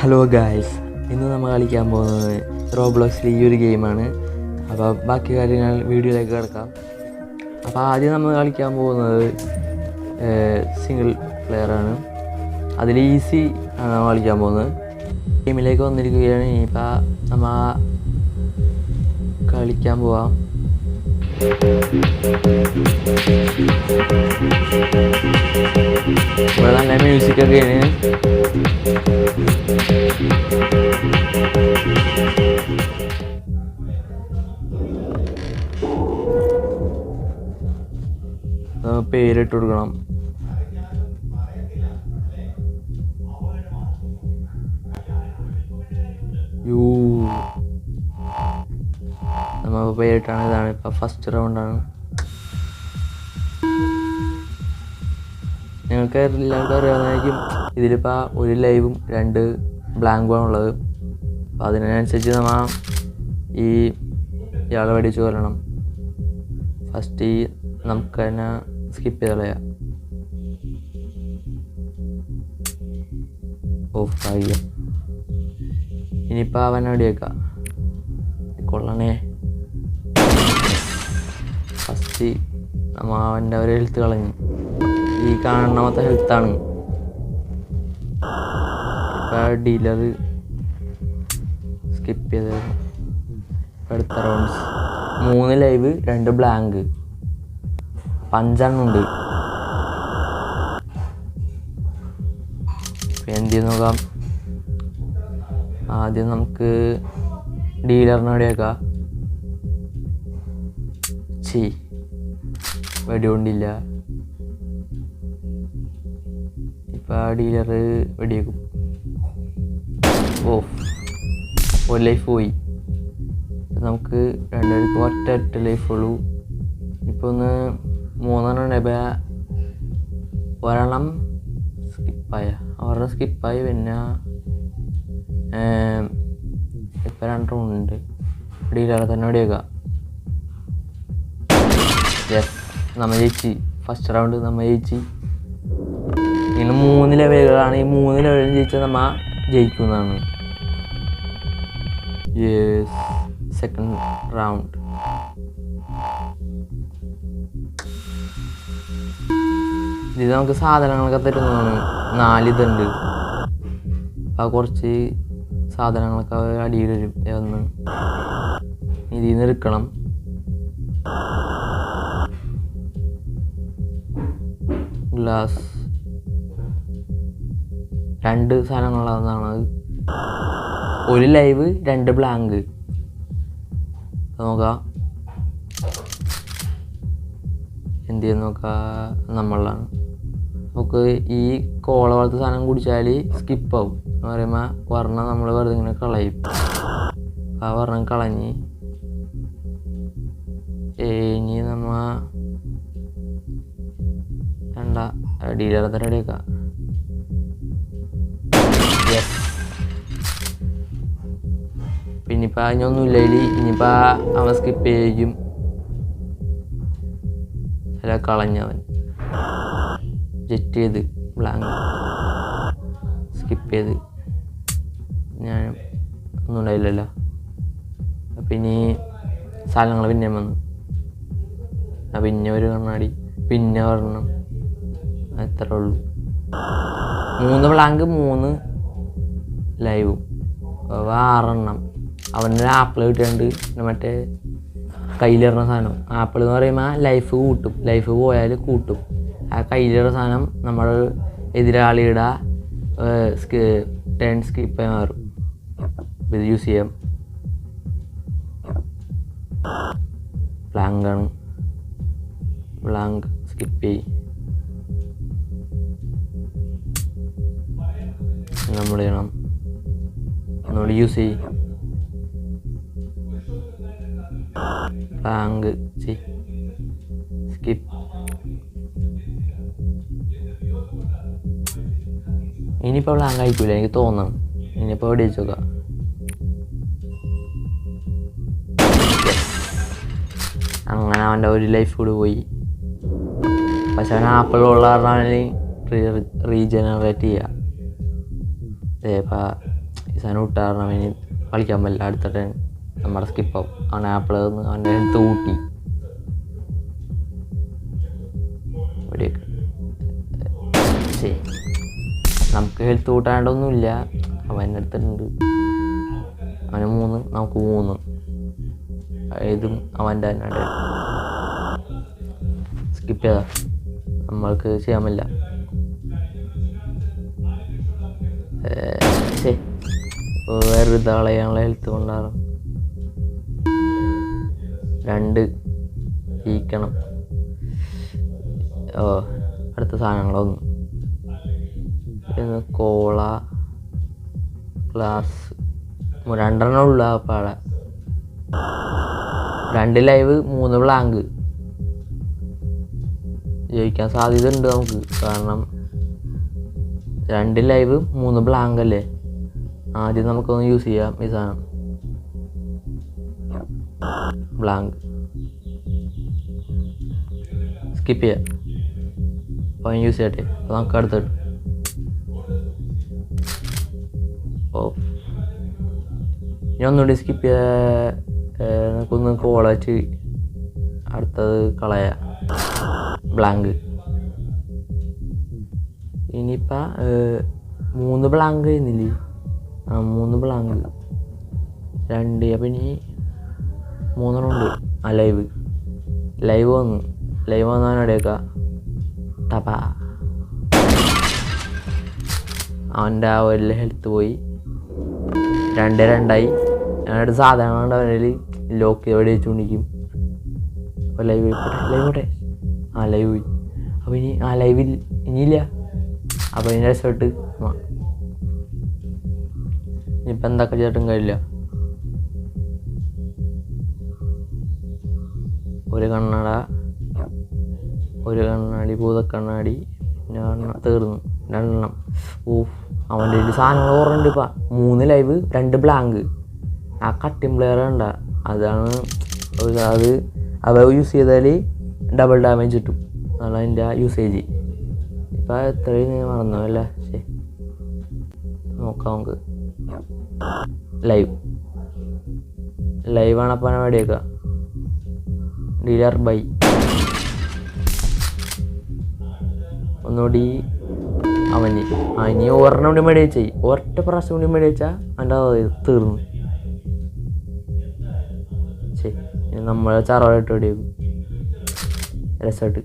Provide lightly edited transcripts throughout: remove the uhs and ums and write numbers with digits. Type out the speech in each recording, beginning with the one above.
Hello guys, ഇന്ന് നമ്മൾ കളിക്കാൻ പോകുന്നത് റോബ്ലോക്സിലെ ഈ ഒരു ഗെയിമാണ്. അപ്പോൾ ബാക്കി കാര്യങ്ങൾ വീഡിയോയിലേക്ക് കിടക്കാം. അപ്പോൾ ആദ്യം നമ്മൾ കളിക്കാൻ പോകുന്നത് സിംഗിൾ പ്ലെയറാണ്. അതിൽ ഈസി ആണ് നമ്മൾ കളിക്കാൻ പോകുന്നത്. ഗെയിമിലേക്ക് വന്നിരിക്കുകയാണ്. ഇനിയിപ്പോൾ നമ്മൾ കളിക്കാൻ പോവാം. ഇവിടെ നല്ല മ്യൂസിക്കൊക്കെയാണ്. പേരിട്ട് കൊടുക്കണം. നമ്മൾ പേരിട്ടാണ്. ഇതാണ് ഇപ്പം ഫസ്റ്റ് റൗണ്ടാണ്. നിങ്ങൾക്ക് എല്ലാവർക്കും അറിയാവുന്നതായിരിക്കും, ഇതിലിപ്പോൾ ഒരു ലൈവും 2 ബ്ലാങ്കുമാണ് ഉള്ളത്. അപ്പം അതിനനുസരിച്ച് നമ്മൾ ഇയാളെ വെടിച്ച് കൊല്ലണം. ഫസ്റ്റ് നമുക്ക് തന്നെ സ്കിപ്പ് ചെയ്ത് കളയാം. ഓഫായി. ഇനിയിപ്പോൾ അവനെ വെടിയേക്കാം. കൊള്ളണേ. ഫസ്റ്റ് നമ്മൾ അവൻ്റെ ഒരു ഹെൽത്ത് കളഞ്ഞു. ഈ കാണാമത്തെ ഹെൽത്താണ്. ഇപ്പം ഡീലർ സ്കിപ്പ് ചെയ്ത് അടുത്ത റൗണ്ട്സ് 3 ലൈവ് 2 ബ്ലാങ്ക് 5 എണ്ണമുണ്ട്. എന്ത് ചെയ്ത് നോക്കാം. ആദ്യം നമുക്ക് ഡീലറിനെ വെടിയേക്കാം. വെടികൊണ്ടില്ല. ഇപ്പം ഡീലർ വെടിയേക്കും. ഒരു ലൈഫ് പോയി. നമുക്ക് 2 പേർക്ക് ഒറ്റ ലൈഫുള്ളൂ. ഇപ്പോൾ 3 ഉണ്ടായപ്പോൾ ഒരെണ്ണം സ്കിപ്പായി. പിന്നെ ഇപ്പം 2 റൗണ്ട് ഡീലറെ തന്നെ വെടിയേക്കാം. യെസ്, നമ്മൾ ജയിച്ച്. ഫസ്റ്റ് റൗണ്ട് നമ്മൾ ജയിച്ച്. ഇങ്ങനെ 3 ലെവലുകളാണ്. ഈ 3 ലെവലും ജയിച്ചാൽ നമ്മൾ ജയിക്കുന്നതാണ്. Yes, second round. ഇത് നമുക്ക് സാധനങ്ങളൊക്കെ തരുന്നതാണ്. 4 ഇതുണ്ട്. അപ്പോൾ കുറച്ച് സാധനങ്ങളൊക്കെ അടിയിൽ വരും. ഒന്ന് ഇതിൽ നിന്ന് എടുക്കണം. ഗ്ലാസ് 2 സാധനങ്ങളാണ്. ഒരു ലൈവ് 2 ബ്ലാങ്ക്. നോക്കാം എന്ത് ചെയ്യുന്ന നോക്കാം. നമ്മളാണ് നമുക്ക് ഈ കോള പോലത്തെ സാധനം കുടിച്ചാൽ സ്കിപ്പാവും എന്ന് പറയുമ്പോൾ വർണ്ണം നമ്മൾ വെറുതെ ഇങ്ങനെ കളയും. ആ വർണ്ണം കളഞ്ഞ് ഇനി നമ്മ ഡീലറെ തന്നെ റെഡിയാക്കാം. പിന്നിപ്പോൾ അതിനൊന്നുമില്ല. ഇനിയിപ്പോൾ അവൻ സ്കിപ്പ് ചെയ്യും. അല്ല, കളഞ്ഞവൻ ജെറ്റ് ചെയ്ത് ബ്ലാങ്ക് സ്കിപ്പ് ചെയ്ത്. ഞാൻ ഒന്നും ഉണ്ടായില്ലല്ലോ. അപ്പം ഇനി സാധനങ്ങൾ പിന്നെ വന്നു. പിന്നെ ഒരു കണ്ണാടി, പിന്നെ ഒരെണ്ണം. എത്ര ഉള്ളൂ? 3 ബ്ലാങ്ക് 3 ലൈവും 6 എണ്ണം. അവനൊരു ആപ്പിൾ കിട്ടിയുണ്ട്. മറ്റേ കയ്യിലിടുന്ന സാധനം. ആപ്പിൾ എന്ന് പറയുമ്പോൾ ലൈഫ് കൂട്ടും. ലൈഫ് പോയാൽ കൂട്ടും. ആ കയ്യിലിടുന്ന സാധനം നമ്മൾ എതിരാളിയുടെ ടേൺ സ്കിപ്പായി മാറും. ഇത് യൂസ് ചെയ്യാം. ബ്ലാങ്കാണ്. ബ്ലാങ്ക് സ്കിപ്പ് ചെയ്യും. നമ്മൾ ചെയ്യണം. നമ്മൾ യൂസ് ചെയ്യും. Blank skip. ഇനിയിപ്പോൾ ബ്ലാങ്ക് ആയിക്കില്ല എനിക്ക് തോന്നണം. ഇനിയിപ്പോൾ എവിടെ വെച്ച് നോക്കാം. അങ്ങനെ അവൻ്റെ ഒരു ലൈഫ് കൂടി പോയി. പക്ഷെ അവൻ ആപ്പിളുള്ള കാരണം റീജനറേറ്റ് ചെയ്യുക. ഇപ്പം ഈ സാധനം വിട്ടാരണം അവന് കളിക്കാൻ പറ്റില്ല. അടുത്ത ടൈം നമ്മുടെ സ്കിപ്പാവും. അവൻ ആപ്പിൾ നിന്ന് അവൻ്റെ ഹെൽത്ത് കൂട്ടി ഇവിടെയൊക്കെ. ശരി, നമുക്ക് ഹെൽത്ത് കൂട്ടാണ്ടൊന്നുമില്ല. അവൻ്റെ അടുത്തുണ്ട്. അവന് 3, നമുക്ക് 3. ഇതും അവൻ്റെ തന്നെ സ്കിപ്പ് ചെയ്താൽ നമ്മൾക്ക് ചെയ്യാൻ പറ്റില്ല. വേറൊരു ഇതാളെയാണുള്ള ഹെൽത്ത് കൊണ്ടാണ് 2 ജയിക്കണം. അടുത്ത സാധനങ്ങളൊന്നും കോള ഗ്ലാസ് 2 ഉള്ള പാടെ 2 ലൈവ് 3 ബ്ലാങ്ക്. ജയിക്കാൻ സാധ്യത ഉണ്ട് നമുക്ക്. കാരണം 2 ലൈവ് 3 ബ്ലാങ്ക് അല്ലേ. ആദ്യം നമുക്കൊന്ന് യൂസ് ചെയ്യാം ഈ സാധനം. ബ്ലാങ്ക് സ്കിപ്പ് ചെയ്യാം. അപ്പോൾ യൂസ് ചെയ്യട്ടെ. അപ്പോൾ നമുക്ക് അടുത്തിട്ട് ഇനി ഒന്നുകൂടി സ്കിപ്പ് ചെയ്യാൻ നമുക്കൊന്ന് കോള വെച്ച് അടുത്തത് കളയാം. ബ്ലാങ്ക്. ഇനിയിപ്പോൾ 3 ബ്ലാങ്ക് ചെയ്യുന്നില്ലേ? 3 ബ്ലാങ്ക് 2. അപ്പം ഇനി 3 ഉണ്ട്. ലൈവ് വന്നവനോടെയൊക്കെ ടപ്പാ അവൻ്റെ ആ ഒരു ഹെൽത്ത് പോയി. 2 ഞാനൊരു സാധനം അവനിൽ ലോക്ക് എവിടെ വെച്ചുകൊണ്ടിരിക്കും. അപ്പോൾ ലൈവ് പോട്ടെ. ലൈവ് പോയി. അപ്പോൾ ഇനി ലൈവിൽ ഇനിയില്ല. അപ്പോൾ ഇതിൻ്റെ രക്ഷപ്പെട്ട് ഇനിയിപ്പോൾ എന്തൊക്കെ ചെയ്തിട്ടും കഴിയില്ല. ഒരു കണ്ണാടി ഭൂതക്കണ്ണാടി പിന്നെ തീർന്നു. 2. അവൻ്റെ ഒരു സാധനങ്ങൾ ഓർമ്മയുണ്ട്. ഇപ്പം 3 ലൈവ് 2 ബ്ലാങ്ക്. ആ കട്ടിംഗ് പ്ലെയർ ഉണ്ട അതാണ് അത്. അവ യൂസ് ചെയ്താൽ ഡബിൾ ഡാമേജ് കിട്ടും. അതാണ് അതിൻ്റെ യൂസേജ്. ഇപ്പം എത്രയും മറന്നോ അല്ലേ? ശരി, നോക്കാം നമുക്ക്. ലൈവാണ്. അപ്പം മേടിയേക്കാം. ഡീലർ ബൈ ഒന്നുകൂടി അവന് ഇനി ഒരെണ്ണം കൂടി മേടിച്ചാൽ ഒറ്റ പ്രാവശ്യം കൂടി മേടിച്ചാൽ അവൻ്റെ തീർന്നു. ശരി, ഇനി നമ്മളെ ചറവായിട്ട് മേടിയേക്കും. രസമായിട്ട്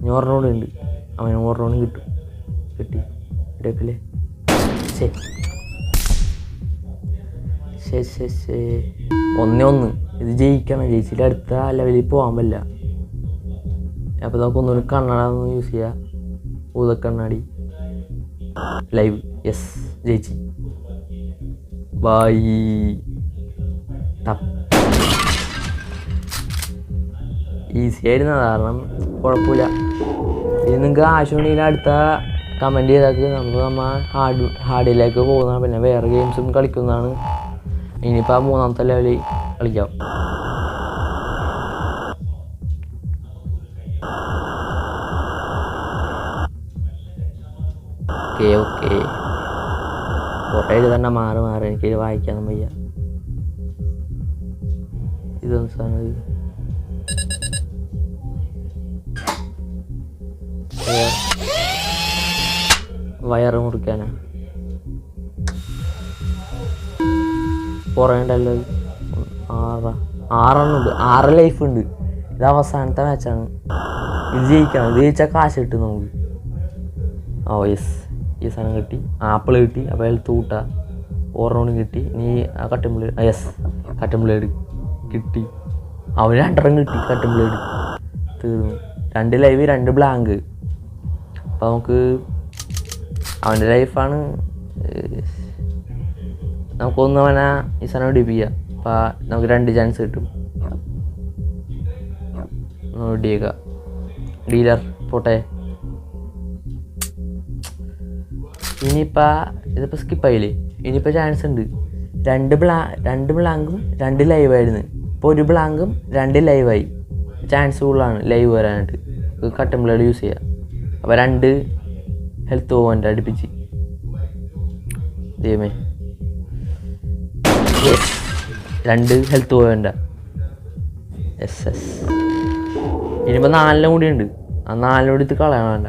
ഇനി ഒരെണ്ണം കൂടി ഉണ്ട്. അവന് ഒരെണ്ണം കിട്ടി ഇടയ്ക്കല്ലേ. ശരി 1-1. ഇത് ജയിക്കണം. ജയിച്ചിട്ട് അടുത്ത ലെവലിൽ പോകാൻ പറ്റില്ല. അപ്പോൾ നമുക്കൊന്നുകൂടി കണ്ണട ഒന്ന് യൂസ് ചെയ്യാം. ഭൂതക്കണ്ണാടി ലൈവ്. യെസ്, ജയിച്ചു. ബൈ. ഈസി ആയിരുന്നു. കാരണം കുഴപ്പമില്ല. ഇത് നിങ്ങൾക്ക് ആവശ്യമുണ്ടെങ്കിൽ അടുത്ത കമൻറ്റ് ചെയ്താൽ നമ്മൾ ഹാർഡിലേക്ക് പോകുന്നതാണ്. പിന്നെ വേറെ ഗെയിംസും കളിക്കുന്നതാണ്. ഇനിയിപ്പോൾ ആ 3ാമത്തെ ലെവലിൽ കളിക്കാം. ഓക്കെ കുറേ തന്നെ മാറി എനിക്ക് വായിക്കാനും വയ്യ. ഇതൊന്നും സാധനം വയറ് മുറിക്കാനാ. കുറേ ഉണ്ടല്ലോ. 6 ഉണ്ട്. 6 ലൈഫ് ഉണ്ട്. ഇത് അവസാനത്തെ മാച്ചാണ്. ഇത് ജയിക്കണം. ഇത് ജയിച്ചാൽ കാശ് കിട്ടും നമുക്ക്. യെസ്, ഈ സാധനം കിട്ടി. ആപ്പിൾ കിട്ടി. അപ്പോൾ ഹെൽത്ത് കൂട്ടാ. ഓർണോണും കിട്ടി. ഇനി ആ cutting blade. Yes, cutting blade കിട്ടി. അവന് 2 കിട്ടി. കട്ടിംഗ് ബ്ലേഡ് തീർന്നു. 2 ലൈവ് 2 ബ്ലാങ്ക്. അപ്പോൾ നമുക്ക് അവൻ്റെ ലൈഫാണ്. നമുക്കൊന്ന് അവനെ ഈ സാധനം ഡിപ്പിക്കാം. അപ്പോൾ നമുക്ക് 2 ചാൻസ് കിട്ടും. നോട്ടിയേക്കാം. ഡീലർ പോട്ടെ. ഇനിയിപ്പോൾ ഇതിപ്പോൾ സ്കിപ്പായില്ലേ. ഇനിയിപ്പോൾ ചാൻസ് ഉണ്ട്. 2 ബ്ലാങ്കും 2 ലൈവായിരുന്നു. ഇപ്പോൾ 1 ബ്ലാങ്കും 2 ലൈവായി. ചാൻസ് കൂടുതലാണ് ലൈവ് വരാനായിട്ട്. കട്ടൻ ബ്ലേഡ് യൂസ് ചെയ്യുക. അപ്പോൾ 2 ഹെൽത്ത് പോകാൻ അടുപ്പിച്ച് ദൈവമേ. 2 ഹെൽത്ത് പോയണ്ട. എസ്. ഇനിയിപ്പോൾ 4 കൂടി ഉണ്ട്. ആ 4 എടുത്ത് കളയാൻ വേണ്ട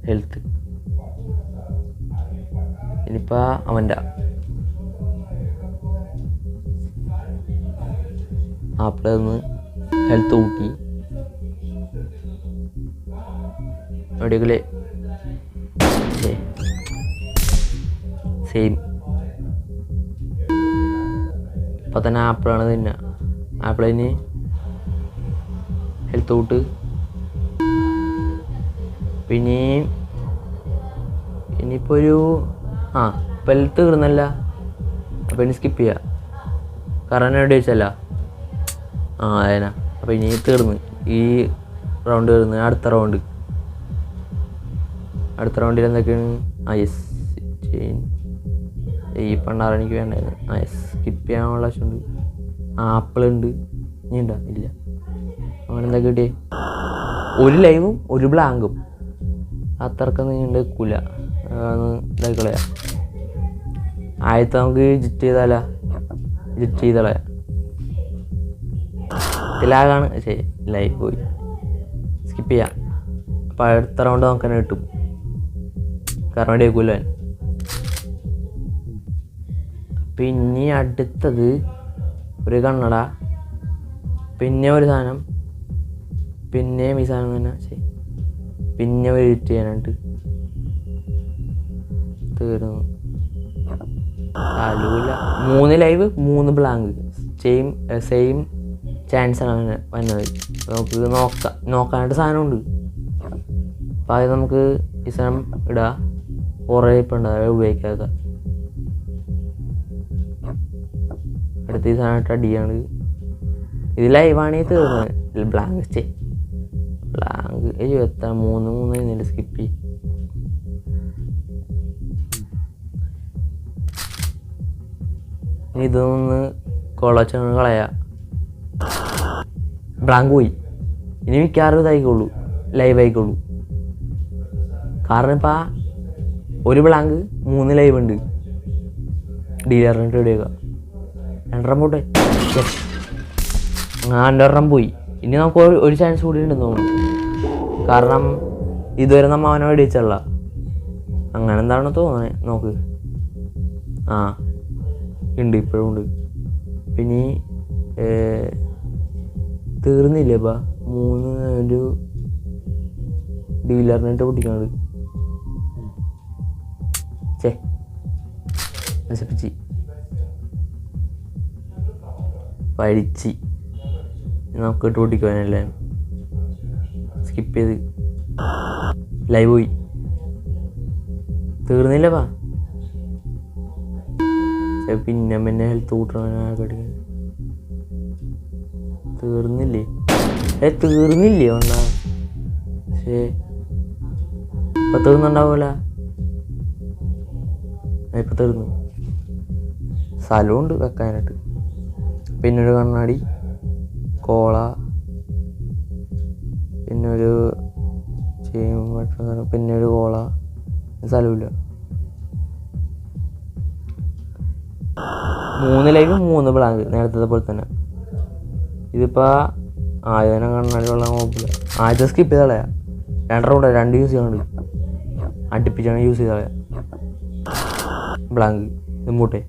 ഹെൽത്ത്. ഇനിയിപ്പോൾ അവൻ്റെ ആപ്പിൾ നിന്ന് ഹെൽത്ത് കൂട്ടി. എവിടെയെങ്കിലേ സെയിം. ഇപ്പം തന്നെ ആപ്പിളാണ് തിന്നുക. ആപ്പിളിന് ഹെൽത്ത് കൂട്ട്. പിന്നെ ഇനിയിപ്പോൾ ഇപ്പം ഹെൽത്ത് തീർന്നല്ല. അപ്പം ഇനി സ്കിപ്പ് ചെയ്യാം. കാരണം എവിടെ വെച്ചല്ല. അതേനാ. അപ്പം ഇനി തീർന്ന് ഈ റൗണ്ട് തീർന്ന്. അടുത്ത റൗണ്ടിൽ എന്തൊക്കെയാണ്? Yes chain. ഈ പണ്ടാറ് എനിക്ക് വേണ്ടായിരുന്നു. യെസ് സ്കിപ്പ് ചെയ്യാനുള്ള ആവശ്യമുണ്ട്. ആപ്പിളുണ്ട്. ഇനി ഉണ്ടോ? ഇല്ല. അങ്ങനെ എന്തൊക്കെ കിട്ടിയേ? 1 ലൈവും 1 ബ്ലാങ്കും. അത്രക്കൊന്നും നീണ്ട് വെക്കൂല. ഇതാക്കി കളയാം. ആദ്യത്തെ നമുക്ക് ജിറ്റ് ചെയ്ത് കളയാം. ലാഗാണ്. ശരി, ലൈവ് പോയി. സ്കിപ്പ് ചെയ്യാം. അപ്പം അടുത്ത റൗണ്ട് നമുക്ക് തന്നെ കിട്ടും. കാരണം വേണ്ടി വെക്കൂല. പിന്നെ അടുത്തത് ഒരു കണ്ണട, പിന്നെ ഒരു സാധനം, പിന്നെയും ഈ സാധനം തന്നെ. ശരി, പിന്നെ ഒരു എഡിറ്റ് ചെയ്യാനായിട്ട് തീർന്നു. അലൂല. 3 ലൈവ് 3 ബ്ലാങ്ക്. സെയിം ചാൻസ് ആണ് വന്നത്. നമുക്ക് നോക്കാനായിട്ട് സാധനമുണ്ട്. അപ്പം അത് നമുക്ക് ഈ സാധനം ഇടാം. കുറേ ഇപ്പം ഉണ്ട്, അതായത് ഉപയോഗിക്കാതെ. അടുത്ത ഈ സാധനമായിട്ട് അടിയാണ്. ഇത് ലൈവാണെങ്കിൽ തീർന്നത്. ബ്ലാങ്ക് 3 സ്കിപ്പ് ചെയ്യും. ഇതൊന്ന് കൊളച്ചങ്ങ് കളയാം. ബ്ലാങ്ക് പോയി. ഇനി മിക്കവാറും ഇതായിക്കോളൂ, ലൈവ് ആയിക്കോളൂ. കാരണം ഇപ്പം 1 ബ്ലാങ്ക് 3 ലൈവ് ഉണ്ട്. ഡീലറിനിട്ട് ഇടുക. 2 പോട്ടെ. 2 പോയി. ഇനി നമുക്ക് ഒരു ചാൻസ് കൂടി ഉണ്ടെന്ന് തോന്നുന്നു. കാരണം ഇതുവരെ നമ്മൾ അവനെ മേടിച്ചല്ല. അങ്ങനെ എന്താണ് തോന്നണേ. നോക്ക്. ഉണ്ട്, ഇപ്പോഴും ഉണ്ട്. പിന്നെ തീർന്നില്ലേ? 3 ഒരു ഡീലറിനിട്ട് പൊട്ടിക്കണത്. നശിപ്പിച്ച് പഠിച്ച് നമുക്ക് ഇട്ട് പൊട്ടിക്കുവാനല്ലേ. സ്കിപ്പ് ചെയ്ത് ലൈവ് പോയി. തീർന്നില്ലപ്പാ. പിന്നെ ഹെൽത്ത് കൂട്ടണം. തീർന്നില്ലേ? തീർന്നില്ലേ? ഉണ്ടാ ഇപ്പം തീർന്നുണ്ടാവൂല. ഇപ്പം തീർന്നു. സ്ഥലമുണ്ട് വെക്കാനായിട്ട്. പിന്നൊരു കണ്ണാടി, കോള, പിന്നൊരു പിന്നൊരു കോള. സ്ഥലമില്ല. 3 ലൈവ് 3 ബ്ലാങ്ക്. നേരത്തെ പോലെ തന്നെ. ഇതിപ്പോൾ ആദ്യം കണ്ണാടി വെള്ളം കുഴപ്പമില്ല. ആദ്യത്തെ സ്കിപ്പ് ചെയ്ത് കളയാം. 2 റൗണ്ട് 2 യൂസ് ചെയ്യാനുണ്ട്. അടുപ്പിച്ചാണ് യൂസ് ചെയ്ത് കളയാം. ബ്ലാങ്ക് ഇങ്ങോട്ടെ.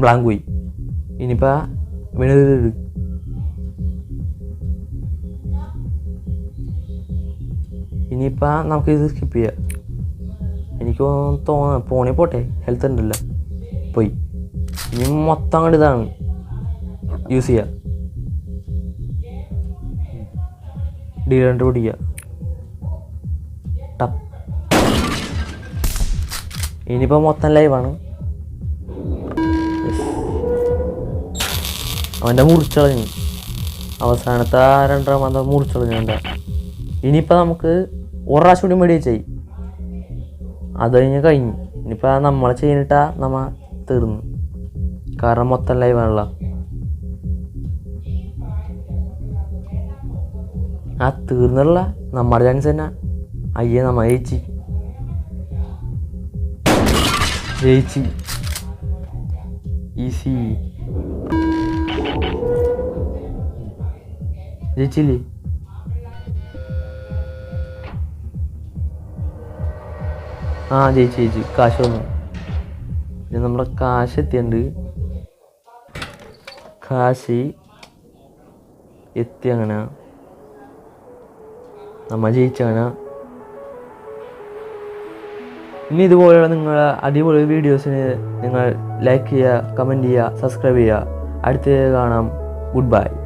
ബ്ലാങ്ക് പോയി. ഇനിയിപ്പോൾ വീണിട്ട് ഇനിയിപ്പോൾ നമുക്കിത് സ്കിപ്പ് ചെയ്യാം. എനിക്ക് തോന്നുന്നു ഫോണിൽ പോട്ടെ. ഹെൽത്ത് ഉണ്ടല്ലോ. പോയി. ഇനി മൊത്തം അങ്ങോട്ട് ഇതാണ് യൂസ് ചെയ്യുക. ഡീലറിട്ട് പിടിക്കുക. ടപ്പ്. ഇനിയിപ്പോൾ മൊത്തം ലൈവാണ്. അവൻ്റെ മുറിച്ചളഞ്ഞു. അവസാനത്തെ 2 മുറിച്ചളഞ്ഞു അവൻ്റെ. ഇനിയിപ്പോൾ നമുക്ക് ഒരു പ്രാവശ്യം കൂടി മേടിച്ചായി. അത് കഴിഞ്ഞു. ഇനിയിപ്പോൾ നമ്മളെ ചെയ്തിട്ടാ നമ്മൾ തീർന്നു. കാരണം മൊത്തം ലൈവാണല്ലോ. തീർന്നുള്ള നമ്മുടെ ചാൻസ് തന്നെ. നമ്മ ജയിച്ച്. ജയിച്ച്. ഈസി. ജയിച്ചില്ലേ? ജയിച്ച്. കാശ് വന്നു. പിന്നെ നമ്മുടെ കാശ് എത്തിയുണ്ട്. കാശ് എത്തി. അങ്ങനെ നമ്മൾ ജയിച്ചങ്ങനെ. ഇനി ഇതുപോലെയുള്ള നിങ്ങളെ അടിപൊളി വീഡിയോസിന് നിങ്ങൾ ലൈക്ക് ചെയ്യുക, കമൻറ്റ് ചെയ്യുക, സബ്സ്ക്രൈബ് ചെയ്യുക. അടുത്ത കാണാം. Good bye.